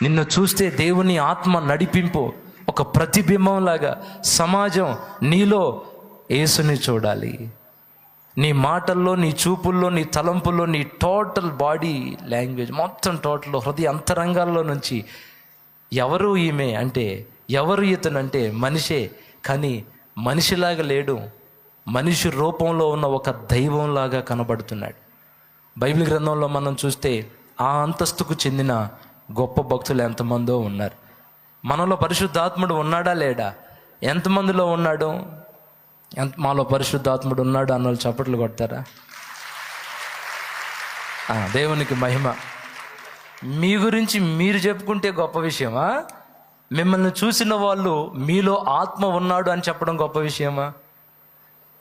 నిన్ను చూస్తే దేవుని ఆత్మ నడిపింపు ఒక ప్రతిబింబంలాగా సమాజం నీలో యేసుని చూడాలి. నీ మాటల్లో, నీ చూపుల్లో, నీ తలంపుల్లో, నీ టోటల్ బాడీ లాంగ్వేజ్ మొత్తం టోటల్ హృదయ అంతరంగాల్లో నుంచి ఎవరు ఈమె అంటే, ఎవరు ఇతనంటే మనిషే, కానీ మనిషిలాగా లేడు, మనిషి రూపంలో ఉన్న ఒక దైవంలాగా కనబడుతున్నాడు. బైబిల్ గ్రంథంలో మనం చూస్తే ఆ అంతస్తుకు చెందిన గొప్ప భక్తులు ఎంతమందో ఉన్నారు. మనలో పరిశుద్ధాత్ముడు ఉన్నాడా లేడా? ఎంతమందిలో ఉన్నాడు? మాలో పరిశుద్ధాత్ముడు ఉన్నాడు అన్న వాళ్ళు చప్పట్లు కొడతారా? దేవునికి మహిమ. మీ గురించి మీరు చెప్పుకుంటే గొప్ప విషయమా? మిమ్మల్ని చూసిన వాళ్ళు మీలో ఆత్మ ఉన్నాడు అని చెప్పడం గొప్ప విషయమా?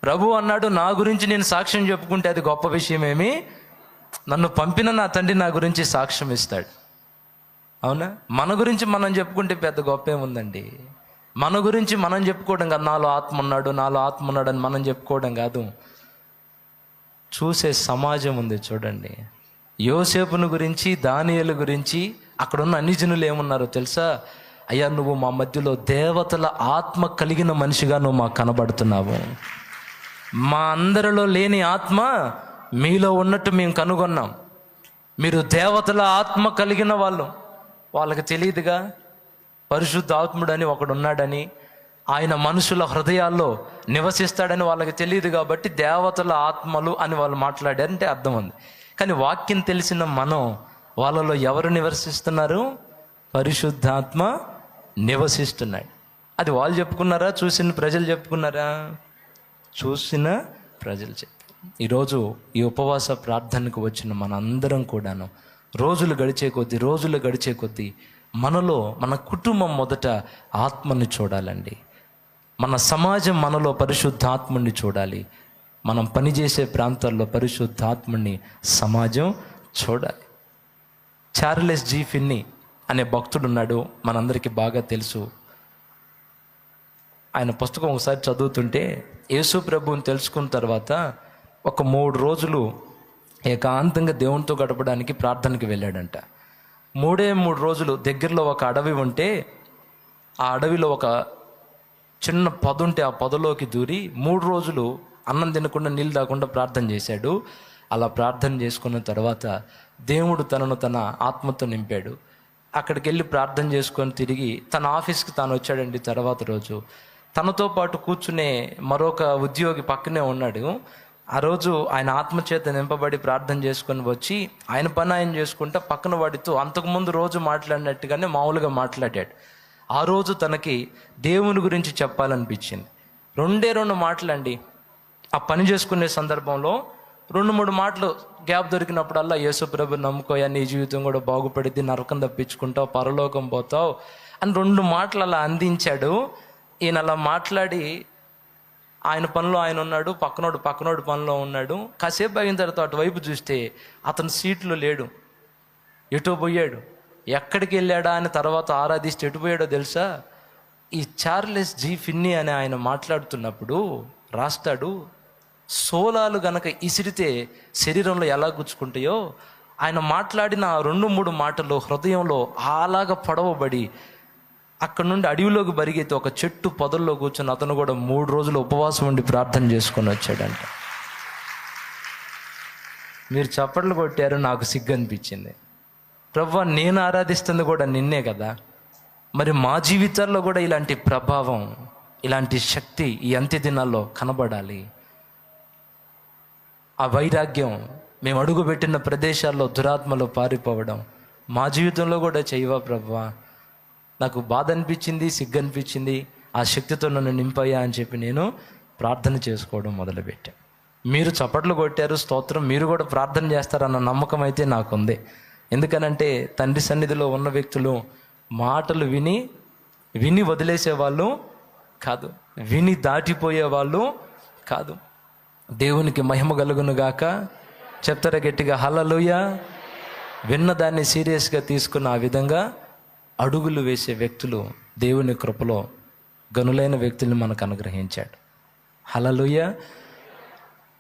ప్రభు అన్నాడు, నా గురించి నేను సాక్ష్యం చెప్పుకుంటే అది గొప్ప విషయమేమి? నన్ను పంపిన నా తండ్రి నా గురించి సాక్ష్యం ఇస్తాడు. అవునా? మన గురించి మనం చెప్పుకుంటే పెద్ద గొప్ప ఏముందండి? మన గురించి మనం చెప్పుకోవడం కాదు, నాలో ఆత్మ ఉన్నాడు, నాలో ఆత్మ ఉన్నాడు అని మనం చెప్పుకోవడం కాదు. చూసే సమాజం ఉంది చూడండి. యోసేపును గురించి, దానియేలు గురించి అక్కడున్న అన్ని జనులు ఏమన్నారో తెలుసా? అయ్యా, నువ్వు మా మధ్యలో దేవతల ఆత్మ కలిగిన మనిషిగా నువ్వు మాకు కనబడుతున్నావు. మా అందరిలో లేని ఆత్మ మీలో ఉన్నట్టు మేము కనుగొన్నాం. మీరు దేవతల ఆత్మ కలిగిన వాళ్ళు. వాళ్ళకి తెలియదుగా పరిశుద్ధ ఆత్ముడని ఒకడు ఉన్నాడని, ఆయన మనుషుల హృదయాల్లో నివసిస్తాడని వాళ్ళకి తెలియదు. కాబట్టి దేవతల ఆత్మలు అని వాళ్ళు మాట్లాడారంటే అర్థం ఉంది. కానీ వాక్యం తెలిసిన మనం వాళ్ళలో ఎవరు నివసిస్తున్నారు? పరిశుద్ధాత్మ నివసిస్తున్నాడు. అది వాళ్ళు చెప్పుకున్నారా? చూసిన ప్రజలు చెప్పుకున్నారా? చూసిన ప్రజలు చెప్పారు. ఈరోజు ఈ ఉపవాస ప్రార్థనకు వచ్చిన మనందరం కూడాను రోజులు గడిచే కొద్దీ మనలో, మన కుటుంబం మొదట ఆత్మని చూడాలండి. మన సమాజం మనలో పరిశుద్ధాత్మని చూడాలి. మనం పనిచేసే ప్రాంతాల్లో పరిశుద్ధాత్మని సమాజం చూడాలి. చార్లెస్ జీ ఫిన్నీ అనే భక్తుడు ఉన్నాడు, మనందరికీ బాగా తెలుసు. ఆయన పుస్తకం ఒకసారి చదువుతుంటే యేసు ప్రభువుని తెలుసుకున్న తర్వాత ఒక 3 రోజులు ఏకాంతంగా దేవునితో గడపడానికి ప్రార్థనకి వెళ్ళాడంట. 3 రోజులు దగ్గరలో ఒక అడవి ఉంటే ఆ అడవిలో ఒక చిన్న పొద ఉంటే ఆ పొదలోకి దూరి 3 రోజులు అన్నం తినకుండా నీళ్ళు తాగకుండా ప్రార్థన చేశాడు. అలా ప్రార్థన చేసుకున్న తర్వాత దేవుడు తనను తన ఆత్మతో నింపాడు. అక్కడికి వెళ్ళి ప్రార్థన చేసుకొని తిరిగి తన ఆఫీస్కి తాను వచ్చాడండి. తర్వాత రోజు తనతో పాటు కూర్చునే మరొక ఉద్యోగి పక్కనే ఉన్నాడు. ఆ రోజు ఆయన ఆత్మచేత నింపబడి ప్రార్థన చేసుకొని వచ్చి ఆయన పని ఆయన చేసుకుంటా పక్కన వాడితో అంతకుముందు రోజు మాట్లాడినట్టుగానే మామూలుగా మాట్లాడాడు. ఆ రోజు తనకి దేవుని గురించి చెప్పాలనిపించింది. 2 మాటలండి. ఆ పని చేసుకునే సందర్భంలో 2-3 మాటలు గ్యాప్ దొరికినప్పుడల్లా, యేసు ప్రభు నమ్ముకోయా, నీ జీవితం కూడా బాగుపడిద్ది, నరకం తప్పించుకుంటావు, పరలోకం పోతావు అని 2 మాటలు అలా అందించాడు. ఈయన అలా మాట్లాడి ఆయన పనిలో ఆయన ఉన్నాడు, పక్కనోడు పనిలో ఉన్నాడు. కాసేపు అయిన తర్వాత అటువైపు చూస్తే అతను సీట్లో లేడు, ఎటో పోయాడు. ఎక్కడికి వెళ్ళాడా అని తర్వాత ఆరాధిస్తే ఎటు పోయాడో తెలుసా? ఈ చార్లెస్ జీ ఫిన్నీ అని ఆయన మాట్లాడుతున్నప్పుడు రాస్తాడు, సోలాలు గనక ఇసిరితే శరీరంలో ఎలా గుచ్చుకుంటాయో ఆయన మాట్లాడిన 2-3 మాటలు హృదయంలో అలాగా పొడవబడి అక్కడ నుండి అడవిలోకి బరిగైతే ఒక చెట్టు పొదల్లో కూర్చొని అతను కూడా 3 రోజులు ఉపవాసం ఉండి ప్రార్థన చేసుకొని వచ్చాడంట. మీరు చప్పట్లు కొట్టారు, నాకు సిగ్గు అనిపించింది. ప్రభువా, నేను ఆరాధిస్తుంది కూడా నిన్నే కదా, మరి మా జీవితాల్లో కూడా ఇలాంటి ప్రభావం, ఇలాంటి శక్తి ఈ అంత్య దినాల్లో కనబడాలి. ఆ వైరాగ్యం, మేము అడుగుపెట్టిన ప్రదేశాల్లో దురాత్మలో పారిపోవడం మా జీవితంలో కూడా చేయవా ప్రభువా? నాకు బాధ అనిపించింది, సిగ్గు అనిపించింది. ఆ శక్తితో నన్ను నింపయ్యా అని చెప్పి నేను ప్రార్థన చేసుకోవడం మొదలుపెట్టాను. మీరు చప్పట్లు కొట్టారు, స్తోత్రం. మీరు కూడా ప్రార్థన చేస్తారన్న నమ్మకం అయితే నాకుంది. ఎందుకనంటే తండ్రి సన్నిధిలో ఉన్న వ్యక్తులు మాటలు విని వదిలేసేవాళ్ళు కాదు, విని దాటిపోయేవాళ్ళు కాదు. దేవునికి మహిమ కలుగును గాక. చెప్తారా గట్టిగా హల్లెలూయా? విన్నదాన్ని సీరియస్గా తీసుకున్న ఆ విధంగా అడుగులు వేసే వ్యక్తులు దేవుని కృపలో గనులైన వ్యక్తుల్ని మనకు అనుగ్రహించాడు. హల్లెలూయా.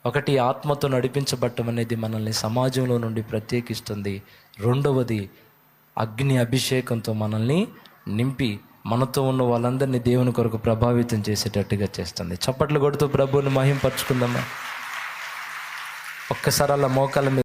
ఒకటి, ఆత్మతో నడిపించబడటం అనేది మనల్ని సమాజంలో నుండి ప్రత్యేకిస్తుంది. 2వది, అగ్ని అభిషేకంతో మనల్ని నింపి మనతో ఉన్న వాళ్ళందరినీ దేవుని కొరకు ప్రభావితం చేసేటట్టుగా చేస్తుంది. చప్పట్లు కొడుతూ ప్రభువుని మహింపరచుకుందామా. ఒక్కసారి అలా మోకాళ్ళ మీద